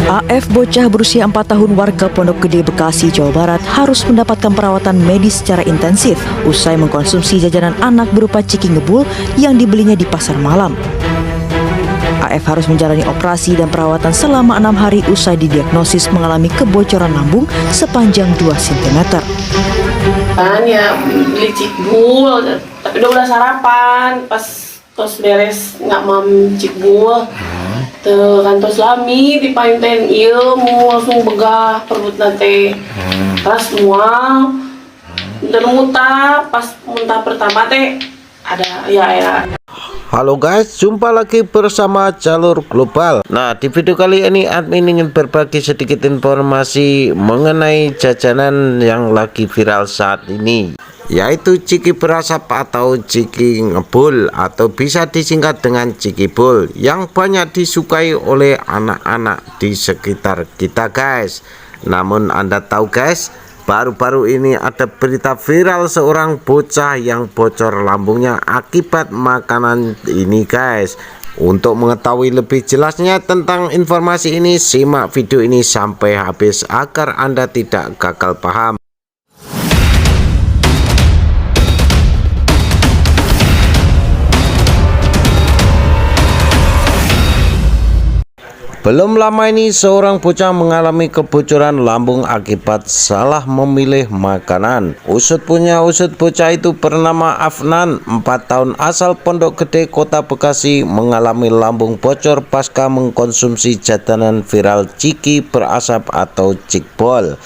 AF bocah berusia 4 tahun warga Pondok Gede, Bekasi, Jawa Barat harus mendapatkan perawatan medis secara intensif usai mengkonsumsi jajanan anak berupa ciki ngebul yang dibelinya di pasar malam. AF harus menjalani operasi dan perawatan selama 6 hari usai didiagnosis mengalami kebocoran lambung sepanjang 2 cm. Kan ya beli cikbul, tapi udah sarapan pas tos beres nggak mam cikbul. Tuh kan tos lami dipainten ilmu langsung begah perut nanti. Pas mual dan muntah pas muntah pertama teh ada ya. Halo guys, jumpa lagi bersama Jalur Global. Nah, di video kali ini admin ingin berbagi sedikit informasi mengenai jajanan yang lagi viral saat ini, yaitu ciki berasap atau ciki ngebul atau bisa disingkat dengan cikibul, yang banyak disukai oleh anak-anak di sekitar kita guys. Namun Anda tahu guys, baru-baru ini ada berita viral seorang bocah yang bocor lambungnya akibat makanan ini guys. Untuk mengetahui lebih jelasnya tentang informasi ini, simak video ini sampai habis agar Anda tidak gagal paham. Belum lama ini seorang bocah mengalami kebocoran lambung akibat salah memilih makanan. Usut bocah itu bernama Afnan, 4 tahun, asal Pondok Gede, Kota Bekasi, mengalami lambung bocor pasca mengkonsumsi jajanan viral ciki berasap atau cikbol.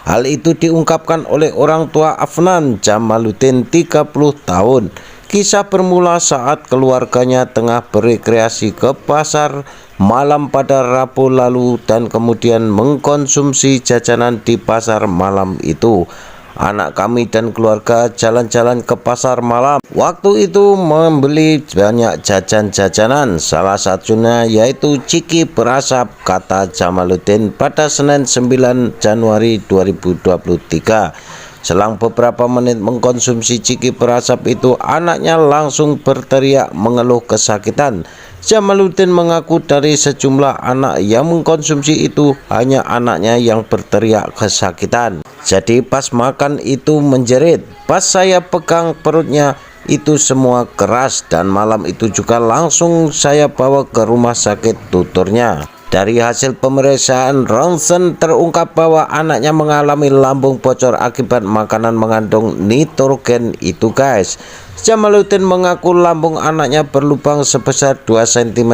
Hal itu diungkapkan oleh orang tua Afnan, Jamaluddin, 30 tahun. Kisah bermula saat keluarganya tengah berekreasi ke pasar malam pada Rabu lalu dan kemudian mengkonsumsi jajanan di pasar malam itu. Anak kami dan keluarga jalan-jalan ke pasar malam. Waktu itu membeli banyak jajan-jajanan, salah satunya yaitu ciki berasap, kata Jamaluddin pada Senin 9 Januari 2023. Selang beberapa menit mengkonsumsi ciki berasap itu, anaknya langsung berteriak mengeluh kesakitan. Jamaluddin mengaku dari sejumlah anak yang mengkonsumsi itu, hanya anaknya yang berteriak kesakitan. Jadi pas makan itu menjerit, pas saya pegang perutnya itu semua keras, dan malam itu juga langsung saya bawa ke rumah sakit, tuturnya. Dari hasil pemeriksaan ronsen terungkap bahwa anaknya mengalami lambung bocor akibat makanan mengandung nitrogen itu guys. Jamaluddin mengaku lambung anaknya berlubang sebesar 2 cm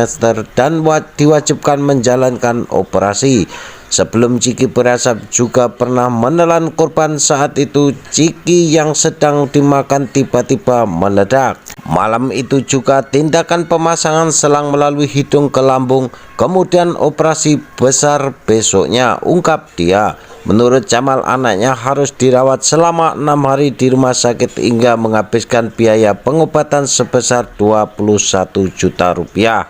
dan diwajibkan menjalankan operasi. Sebelum ciki berasap juga pernah menelan korban, saat itu ciki yang sedang dimakan tiba-tiba meledak. Malam itu juga tindakan pemasangan selang melalui hidung ke lambung, kemudian operasi besar besoknya, ungkap dia. Menurut Jamal, anaknya harus dirawat selama 6 hari di rumah sakit hingga menghabiskan biaya pengobatan sebesar 21 juta rupiah.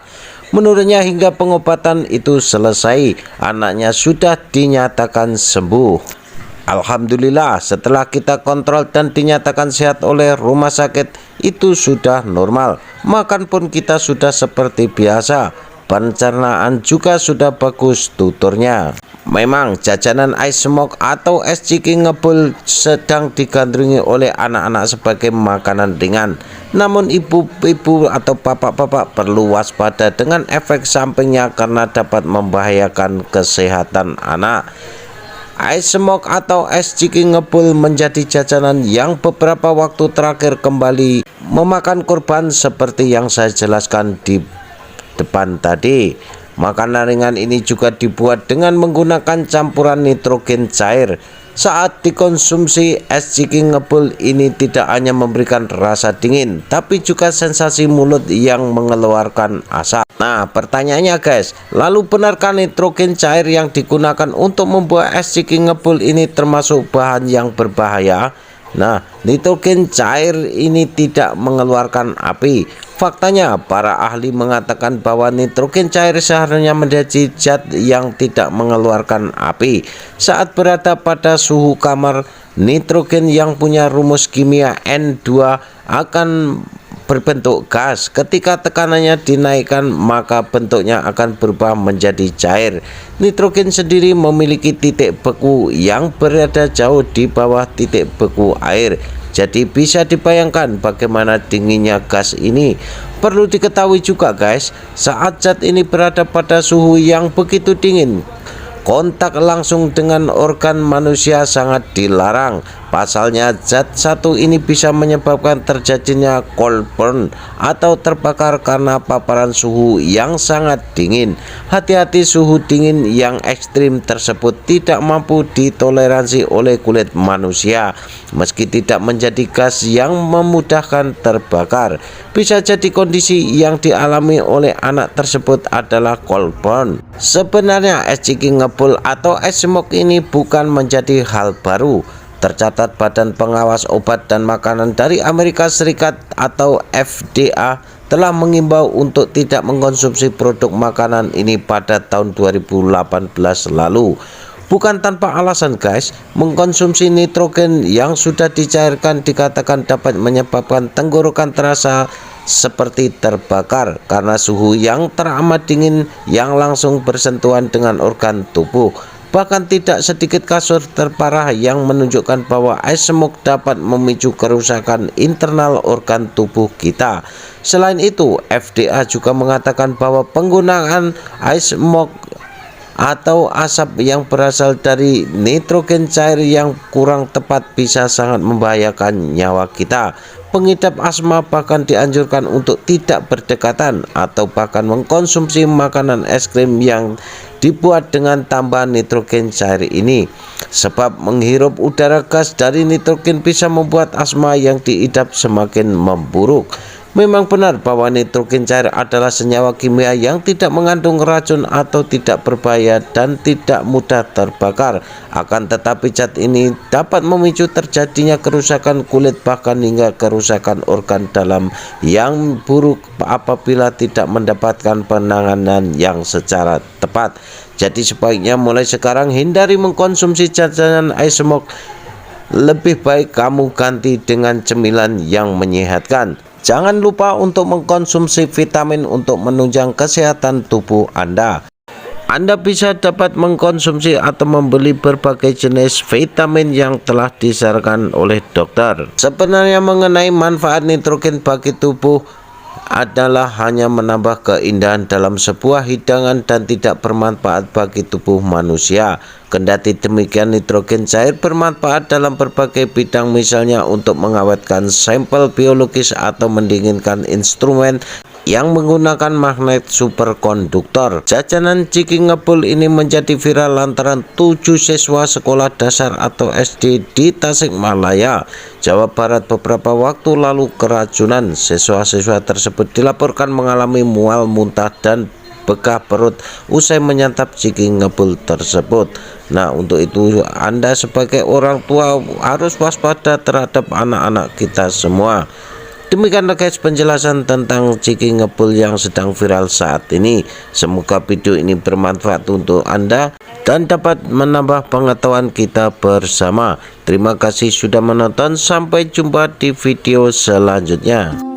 Menurutnya hingga pengobatan itu selesai, anaknya sudah dinyatakan sembuh. Alhamdulillah, setelah kita kontrol dan dinyatakan sehat oleh rumah sakit, itu sudah normal. Makan pun kita sudah seperti biasa. Pencernaan juga sudah bagus, tuturnya. Memang jajanan ice smoke atau es ciki ngebul sedang digandrungi oleh anak-anak sebagai makanan ringan. Namun ibu-ibu atau bapak-bapak perlu waspada dengan efek sampingnya karena dapat membahayakan kesehatan anak. Ice smoke atau es ciki ngebul menjadi jajanan yang beberapa waktu terakhir kembali memakan korban seperti yang saya jelaskan di depan tadi. Makanan ringan ini juga dibuat dengan menggunakan campuran nitrogen cair. Saat dikonsumsi, es ciki ngebul ini tidak hanya memberikan rasa dingin, tapi juga sensasi mulut yang mengeluarkan asap. Nah, pertanyaannya guys, lalu benarkah nitrogen cair yang digunakan untuk membuat es ciki ngebul ini termasuk bahan yang berbahaya? Nah, nitrogen cair ini tidak mengeluarkan api. Faktanya, para ahli mengatakan bahwa nitrogen cair seharusnya menjadi zat yang tidak mengeluarkan api. Saat berada pada suhu kamar, nitrogen yang punya rumus kimia N2 akan berbentuk gas. Ketika tekanannya dinaikkan, maka bentuknya akan berubah menjadi cair. Nitrogen sendiri memiliki titik beku yang berada jauh di bawah titik beku air. Jadi bisa dibayangkan bagaimana dinginnya gas ini. Perlu diketahui juga guys, saat zat ini berada pada suhu yang begitu dingin, kontak langsung dengan organ manusia sangat dilarang. Pasalnya zat satu ini bisa menyebabkan terjadinya cold burn atau terbakar karena paparan suhu yang sangat dingin. Hati-hati, suhu dingin yang ekstrim tersebut tidak mampu ditoleransi oleh kulit manusia. Meski tidak menjadi gas yang memudahkan terbakar, bisa jadi kondisi yang dialami oleh anak tersebut adalah cold burn. Sebenarnya es ciki ngebul atau es smoke ini bukan menjadi hal baru. Tercatat Badan Pengawas Obat dan Makanan dari Amerika Serikat atau FDA telah mengimbau untuk tidak mengkonsumsi produk makanan ini pada tahun 2018 lalu. Bukan tanpa alasan guys, mengkonsumsi nitrogen yang sudah dicairkan dikatakan dapat menyebabkan tenggorokan terasa seperti terbakar karena suhu yang teramat dingin yang langsung bersentuhan dengan organ tubuh. Bahkan tidak sedikit kasus terparah yang menunjukkan bahwa es smoke dapat memicu kerusakan internal organ tubuh kita. Selain itu, FDA juga mengatakan bahwa penggunaan es smoke atau asap yang berasal dari nitrogen cair yang kurang tepat bisa sangat membahayakan nyawa kita. Pengidap asma bahkan dianjurkan untuk tidak berdekatan atau bahkan mengkonsumsi makanan es krim yang dibuat dengan tambahan nitrogen cair ini, sebab menghirup udara gas dari nitrogen bisa membuat asma yang diidap semakin memburuk. Memang benar bahwa nitrogen cair adalah senyawa kimia yang tidak mengandung racun atau tidak berbahaya dan tidak mudah terbakar. Akan tetapi zat ini dapat memicu terjadinya kerusakan kulit bahkan hingga kerusakan organ dalam yang buruk apabila tidak mendapatkan penanganan yang secara tepat. Jadi sebaiknya mulai sekarang hindari mengkonsumsi jajanan es smoke. Lebih baik kamu ganti dengan cemilan yang menyehatkan. Jangan lupa untuk mengkonsumsi vitamin untuk menunjang kesehatan tubuh Anda. Anda bisa dapat mengkonsumsi atau membeli berbagai jenis vitamin yang telah disarankan oleh dokter. Sebenarnya mengenai manfaat nitrogen bagi tubuh adalah hanya menambah keindahan dalam sebuah hidangan dan tidak bermanfaat bagi tubuh manusia. Kendati demikian, nitrogen cair bermanfaat dalam berbagai bidang, misalnya untuk mengawetkan sampel biologis atau mendinginkan instrumen yang menggunakan magnet superkonduktor. Jajanan ciki ngebul ini menjadi viral lantaran 7 siswa sekolah dasar atau SD di Tasikmalaya, Jawa Barat beberapa waktu lalu keracunan. Siswa-siswa tersebut dilaporkan mengalami mual, muntah, dan bekah perut usai menyantap ciki ngebul tersebut. Nah, untuk itu Anda sebagai orang tua harus waspada terhadap anak-anak kita semua. Demikianlah guys penjelasan tentang ciki ngebul yang sedang viral saat ini. Semoga video ini bermanfaat untuk Anda dan dapat menambah pengetahuan kita bersama. Terima kasih sudah menonton, sampai jumpa di video selanjutnya.